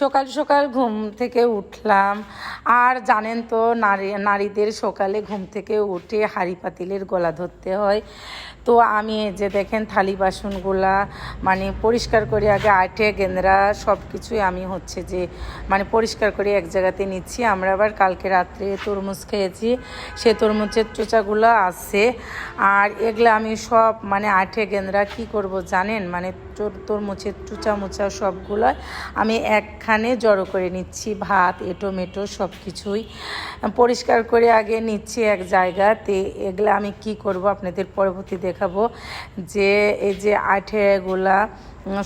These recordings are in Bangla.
সকাল সকাল ঘুম থেকে উঠলাম। আর জানেন তো নারীদের সকালে ঘুম থেকে উঠে হাঁড়ি পাতিলের গলা ধরতে হয়। তো আমি এই যে দেখেন থালি বাসনগুলা পরিষ্কার করে আগে আটে গেন্দ্রা সব কিছুই আমি যে পরিষ্কার করে এক জায়গাতে নিচ্ছি। আমরা আবার কালকে রাত্রে তরমুজ খেয়েছি, সে তরমুজের চোচাগুলো আছে। আর এগুলো আমি সব আটে গেন্দ্রা কি করব জানেন, তরমুজের চুচা মুচা সবগুলো আমি একখানে জড়ো করে নিচ্ছি। ভাত টমেটো সব কিছুই পরিষ্কার করে আগে নিচ্ছি এক জায়গাতে। এগুলো আমি কি করব আপনাদের পরবর্তী দেখাবো, যে এই যে আঠেগুলা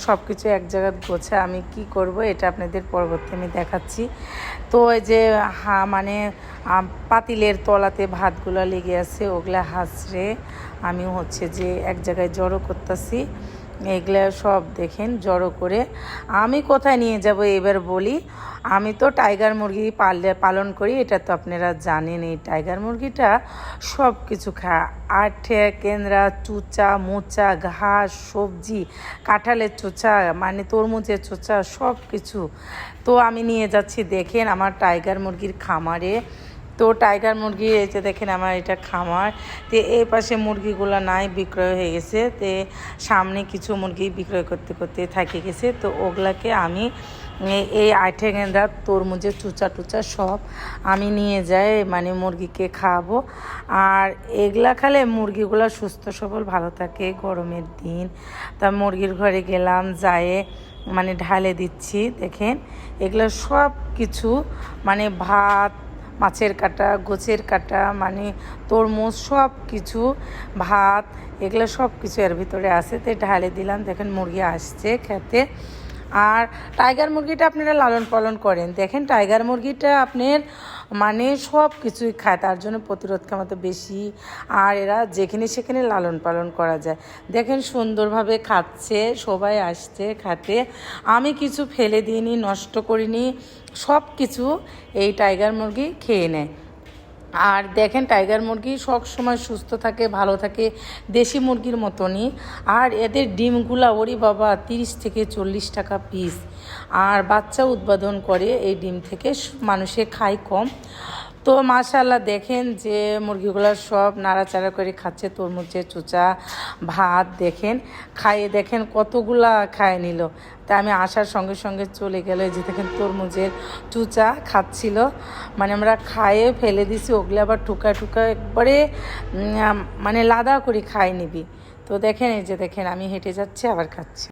সব কিছু এক জায়গায় গোছা আমি কি করব এটা আপনাদের পরবর্তী আমি দেখাচ্ছি। তো এই যে পাতিলের তলাতে ভাতগুলো লেগে আছে, ওগুলা হাসড়ে আমি যে এক জায়গায় জড়ো করতেছি। এগুলো সব দেখেন জড়ো করে আমি কোথায় নিয়ে যাব এবার বলি। আমি তো টাইগার মুরগি পালন করি, এটা তো আপনারা জানেন। এই টাইগার মুরগিটা সব কিছু খায়, আঠে কেন্দ্রা চুচা মোচা ঘাস সবজি কাঁঠালের চোচা তরমুজের চোচা সব কিছু। তো আমি নিয়ে যাচ্ছি দেখেন আমার টাইগার মুরগির খামারে। তো টাইগার মুরগি এই যে দেখেন আমার এটা খামার। তো এই পাশে মুরগিগুলো নাই, বিক্রয় হয়ে গেছে। তো সামনে কিছু মুরগি বিক্রয় করতে করতে থাকে গেছে। তো ওগুলাকে আমি এই আঠে গেঁদা তরমুজের চুচা টুচা সব আমি নিয়ে যাই মুরগিকে খাওয়াবো। আর এগুলা খেলে মুরগিগুলো সুস্থ সবল ভালো থাকে গরমের দিন। তা মুরগির ঘরে গেলাম, যায় ঢালে দিচ্ছি। দেখেন এগুলো সব কিছু ভাত মাছের কাটা গোছের কাটা তরমুজ সব কিছু ভাত এগুলো সব কিছু এর ভিতরে আছে। তো ঢালে দিলাম, দেখেন মুরগি আসছে খেতে। আর টাইগার মুরগিটা আপনারা লালন পালন করেন, দেখেন টাইগার মুরগিটা আপনার সব কিছুই খায়, তার জন্য প্রতিরোধ ক্ষমতা বেশি। আর এরা যেখানে সেখানে লালন পালন করা যায়। দেখেন সুন্দরভাবে খাচ্ছে, সবাই আসছে খাতে। আমি কিছু ফেলে দিইনি, নষ্ট করিনি, সব কিছু এই টাইগার মুরগি খেয়ে নেয়। আর দেখেন টাইগার মুরগি সব সময় সুস্থ থাকে, ভালো থাকে, দেশি মুরগির মতনই। আর এদের ডিমগুলা ওরে বাবা 30 থেকে 40 টাকা পিস। আর বাচ্চা উৎপাদন করে এই ডিম থেকে, মানুষে খায় কম। তো মাশাআল্লাহ দেখেন যে মুরগিগুলো সব নাড়াচাড়া করে খাচ্ছে তরমুজের চুচা ভাত। খাইয়ে দেখেন কতগুলা খায় নিল। তা আমি আসার সঙ্গে সঙ্গে চলে গেল, যে দেখেন তরমুজের চুচা খাচ্ছিল। আমরা খাইয়ে ফেলে দিছি, ওগুলো আবার টুকা টুকা একবারে লাদা করে খাই নিবি। তো দেখেন এই যে দেখেন আমি হেঁটে যাচ্ছি আবার খাচ্ছি।